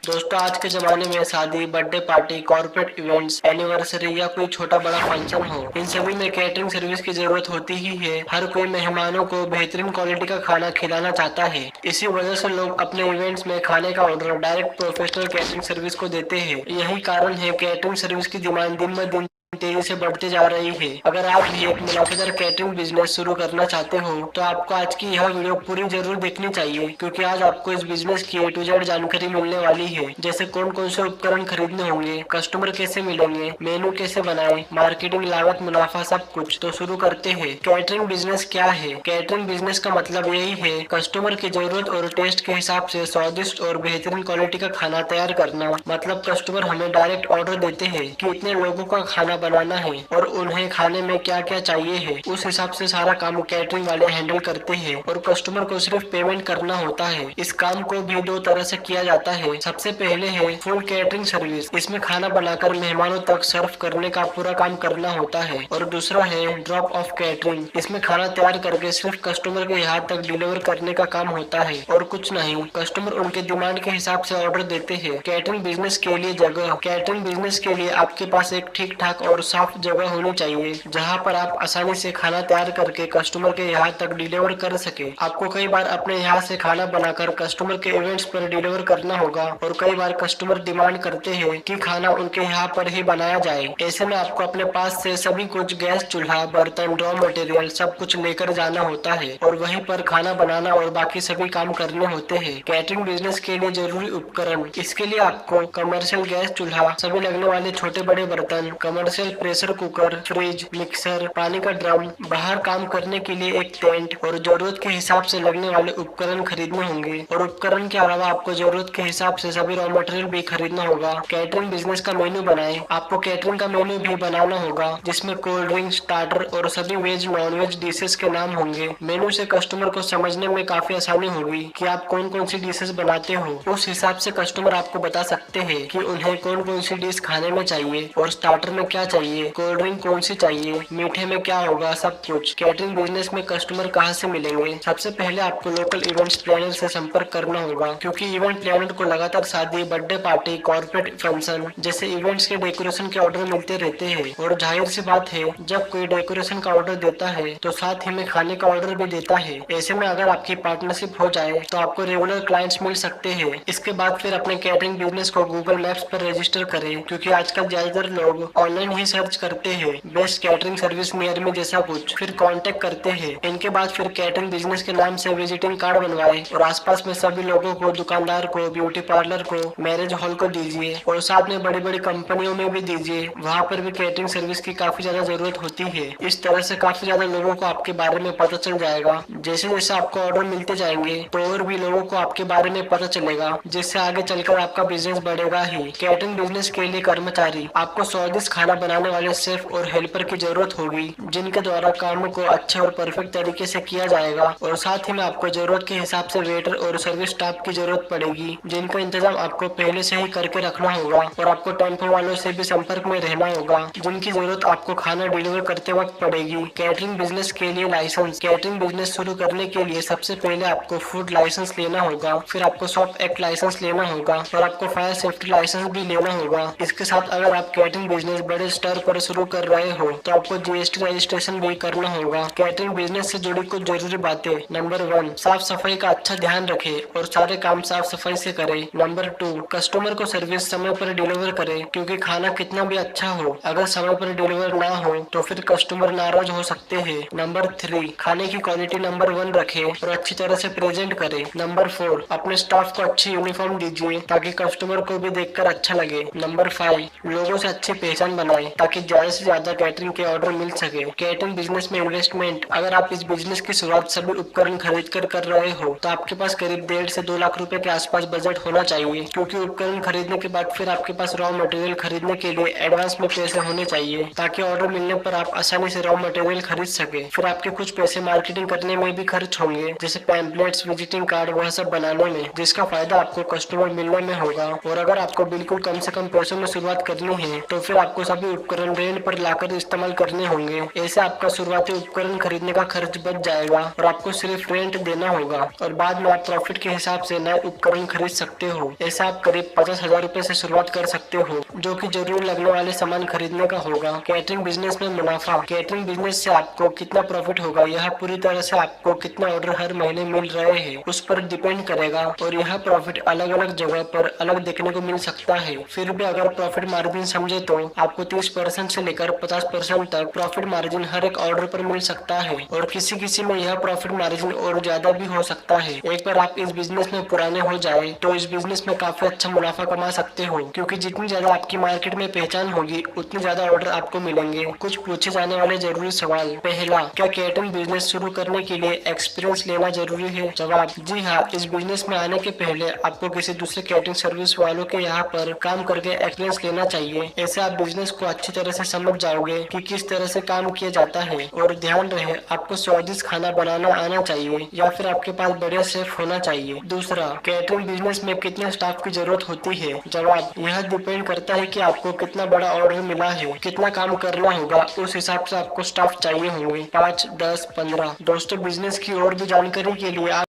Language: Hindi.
दोस्तों, आज के जमाने में शादी, birthday party, corporate events, anniversary या कोई छोटा बड़ा फंक्शन हो, इन सभी में कैटरिंग सर्विस की जरूरत होती ही है। हर कोई मेहमानों को बेहतरीन क्वालिटी का खाना खिलाना चाहता है। इसी वजह से लोग अपने इवेंट्स में खाने का order direct professional catering service को देते हैं। यही कारण है कैटरिंग सर्विस की डिमांड दिन ब दिन तेजी से बढ़ती जा रही है। अगर आप भी एक मुनाफेदार कैटरिंग बिजनेस शुरू करना चाहते हो तो आपको आज की यह वीडियो पूरी जरूर देखनी चाहिए, क्योंकि आज आपको इस बिजनेस की A to Z जानकारी मिलने वाली है। जैसे कौन कौन से उपकरण खरीदने होंगे, कस्टमर कैसे मिलेंगे, मेनू कैसे बनाएं, मार्केटिंग, लागत, मुनाफा, सब कुछ। तो शुरू करते हैं। कैटरिंग बिजनेस क्या है? कैटरिंग बिजनेस का मतलब यही है कस्टमर की जरूरत और टेस्ट के हिसाब से स्वादिष्ट और बेहतरीन क्वालिटी का खाना तैयार करना। मतलब कस्टमर हमें डायरेक्ट ऑर्डर देते हैं कि इतने लोगों का खाना बनाना है और उन्हें खाने में क्या क्या चाहिए है। उस हिसाब से सारा काम कैटरिंग वाले हैंडल करते हैं और कस्टमर को सिर्फ पेमेंट करना होता है। इस काम को भी दो तरह से किया जाता है। सबसे पहले है फुल कैटरिंग सर्विस। इसमें खाना बनाकर मेहमानों तक सर्व करने का पूरा काम करना होता है। और दूसरा है ड्रॉप ऑफ कैटरिंग। इसमें खाना तैयार करके सिर्फ कस्टमर के यहाँ तक डिलीवर करने का काम होता है और कुछ नहीं। कस्टमर उनके डिमांड के हिसाब से ऑर्डर देते हैं। कैटरिंग बिजनेस के लिए जगह। कैटरिंग बिजनेस के लिए आपके पास एक ठीक ठाक और साफ जगह होनी चाहिए, जहां पर आप आसानी से खाना तैयार करके कस्टमर के यहाँ तक डिलीवर कर सके। आपको कई बार अपने यहाँ से खाना बनाकर कस्टमर के इवेंट्स पर डिलीवर करना होगा और कई बार कस्टमर डिमांड करते हैं कि खाना उनके यहाँ पर ही बनाया जाए। ऐसे में आपको अपने पास से सभी कुछ, गैस चूल्हा, बर्तन, रॉ मटेरियल, सब कुछ लेकर जाना होता है और वहीं पर खाना बनाना और बाकी सभी काम करने होते हैं। कैटरिंग बिजनेस के लिए जरूरी उपकरण। इसके लिए आपको कमर्शियल गैस चूल्हा, सभी लगने वाले छोटे बड़े बर्तन, commercial pressure cooker, fridge, mixer, पानी का ड्रम, बाहर काम करने के लिए एक टेंट और जरूरत के हिसाब से लगने वाले उपकरण खरीदने होंगे। और उपकरण के अलावा आपको जरूरत के हिसाब से सभी रॉ मटेरियल भी खरीदना होगा। कैटरिंग बिजनेस का मेन्यू बनाएं। आपको कैटरिंग का मेन्यू भी बनाना होगा, जिसमें कोल्ड ड्रिंक, स्टार्टर और सभी वेज नॉन वेज डिशेस के नाम होंगे। मेन्यू से कस्टमर को समझने में काफी आसानी होगी कि आप कौन कौन सी डिशेस बनाते हो। उस हिसाब से कस्टमर आपको बता सकते हैं कि उन्हें कौन कौन सी डिश खाने में चाहिए और स्टार्टर में क्या चाहिए, कोल्ड ड्रिंक कौन सी चाहिए, मीठे में क्या होगा, सब कुछ। कैटरिंग बिजनेस में कस्टमर कहाँ से मिलेंगे? सबसे पहले आपको लोकल इवेंट्स प्लानर से संपर्क करना होगा, क्योंकि इवेंट प्लानर को लगातार शादी, बर्थडे पार्टी, कॉर्पोरेट फंक्शन जैसे इवेंट्स के डेकोरेशन के ऑर्डर मिलते रहते हैं। और जाहिर सी बात है, जब कोई डेकोरेशन का ऑर्डर देता है तो साथ ही में खाने का ऑर्डर भी देता है। ऐसे में अगर आपकी पार्टनरशिप हो जाए तो आपको रेगुलर क्लाइंट्स मिल सकते हैं। इसके बाद फिर अपने कैटरिंग बिजनेस को गूगल मैप्स पर रजिस्टर करें, क्योंकि आजकल ज्यादातर लोग ऑनलाइन ही सर्च करते हैं बेस्ट कैटरिंग सर्विस नियर में जैसा कुछ, फिर कांटेक्ट करते हैं। इनके बाद फिर कैटरिंग बिजनेस के नाम से विजिटिंग कार्ड बनवाए और आसपास में सभी लोगों को, दुकानदार को, ब्यूटी पार्लर को, मैरिज हॉल को दीजिए और साथ में बड़ी बड़ी कंपनियों में भी दीजिए। वहाँ पर भी कैटरिंग सर्विस की काफी ज्यादा जरूरत होती है। इस तरह से काफी ज्यादा लोगों को आपके बारे में पता चल जाएगा। जैसे जैसे आपको ऑर्डर मिलते जाएंगे तो और भी लोगों को आपके बारे में पता चलेगा, जिससे आगे चलकर आपका बिजनेस बढ़ेगा ही। कैटरिंग बिजनेस के लिए कर्मचारी। आपको स्वादिष्ट खाना बनाने वाले शेफ और हेल्पर की जरूरत होगी, जिनके द्वारा काम को अच्छे और परफेक्ट तरीके से किया जाएगा। और साथ ही में आपको जरूरत के हिसाब से वेटर और सर्विस स्टाफ की जरूरत पड़ेगी, जिनका इंतजाम आपको पहले से ही करके रखना होगा। और आपको टेम्पो वालों से भी संपर्क में रहना होगा, जिनकी जरूरत आपको खाना डिलीवर करते वक्त पड़ेगी। कैटरिंग बिजनेस के लिए लाइसेंस। कैटरिंग बिजनेस शुरू करने के लिए सबसे पहले आपको फूड लाइसेंस लेना होगा, फिर आपको शॉप एक्ट लाइसेंस लेना होगा और आपको फायर सेफ्टी लाइसेंस भी लेना होगा। इसके साथ अगर आप कैटरिंग बिजनेस बड़े स्तर पर शुरू कर रहे हो तो आपको GST रजिस्ट्रेशन भी करना होगा। कैटरिंग बिजनेस से जुड़ी कुछ जरूरी बातें। नंबर 1, साफ सफाई का अच्छा ध्यान रखें और सारे काम साफ सफाई से करें। नंबर 2, कस्टमर को सर्विस समय पर डिलीवर करें, क्योंकि खाना कितना भी अच्छा हो, अगर समय पर डिलीवर ना हो तो फिर कस्टमर नाराज हो सकते हैं। नंबर 3, खाने की क्वालिटी नंबर 1 रखें और अच्छी तरह से प्रेजेंट करें। नंबर 4, अपने स्टाफ को अच्छी यूनिफॉर्म दीजिए ताकि कस्टमर को भी देखकर अच्छा लगे। नंबर 5, लोगों से अच्छी पहचान बनाएं ताकि ज्यादा से ज्यादा कैटरिंग के ऑर्डर मिल सके। कैटरिंग बिजनेस में इन्वेस्टमेंट। अगर आप इस बिजनेस की शुरुआत सभी उपकरण खरीद कर रहे हो तो आपके पास करीब 1.5 से 2 लाख रुपए के आसपास बजट होना चाहिए, क्योंकि उपकरण खरीदने के बाद फिर आपके पास रॉ मटेरियल खरीदने के लिए एडवांस में पैसे होने चाहिए, ताकि ऑर्डर मिलने पर आप आसानी से रॉ मटेरियल खरीद सके। फिर आपके कुछ पैसे मार्केटिंग करने में भी खर्च होंगे, जैसे पैम्पलेट्स, विजिटिंग कार्ड, वह सब बनाने में, जिसका फायदा आपको कस्टमर मिलने में होगा। और अगर आपको बिल्कुल कम से कम पैसों में शुरुआत करनी है तो फिर आपको सभी उपकरण रेंट पर लाकर इस्तेमाल करने होंगे। ऐसे आपका शुरुआती उपकरण खरीदने का खर्च बच जाएगा और आपको सिर्फ रेंट देना होगा और बाद में आप प्रॉफिट के हिसाब से नए उपकरण खरीद सकते हो। ऐसे आप करीब 50,000 रुपए से शुरुआत कर सकते हो, जो कि जरूरी लगने वाले सामान खरीदने का होगा। कैटरिंग बिजनेस में मुनाफा। कैटरिंग बिजनेस से आपको कितना प्रॉफिट होगा यह पूरी तरह से आपको कितना ऑर्डर हर महीने मिल रहे हैं उस पर डिपेंड करेगा और यह प्रॉफिट अलग अलग जगह पर अलग देखने को मिल सकता है। फिर भी अगर प्रॉफिट मार्जिन समझे तो आपको 30% से लेकर 50% तक प्रॉफिट मार्जिन हर एक ऑर्डर पर मिल सकता है और किसी किसी में यह प्रॉफिट मार्जिन और ज्यादा भी हो सकता है। एक बार आप इस बिजनेस में पुराने हो जाए तो इस बिजनेस में काफी अच्छा मुनाफा कमा सकते हो, क्योंकि जितनी ज्यादा आपकी मार्केट में पहचान होगी उतने ज्यादा ऑर्डर आपको मिलेंगे। कुछ पूछे जाने वाले जरूरी सवाल। पहला, क्या कैटरिंग बिजनेस शुरू करने के लिए एक्सपीरियंस लेना जरूरी है? जवाब, जी हाँ। इस बिजनेस में आने के पहले आपको किसी दूसरे कैटरिंग सर्विस वालों के यहाँ पर काम करके एक्सपीरियंस लेना चाहिए। ऐसे आप बिजनेस को अच्छी तरह से समझ जाओगे कि किस तरह से काम किया जाता है। और ध्यान रहे, आपको स्वादिष्ट खाना बनाना आना चाहिए या फिर आपके पास बढ़िया शेफ होना चाहिए। दूसरा, कैटरिंग बिजनेस में कितने स्टाफ की जरूरत होती है? जवाब, यह डिपेंड करता है कि आपको कितना बड़ा ऑर्डर मिला है, कितना काम करना होगा, उस हिसाब से आपको स्टाफ चाहिए होंगे। 5, 10, 15। दोस्तों, बिजनेस की और भी जानकारी के लिए आप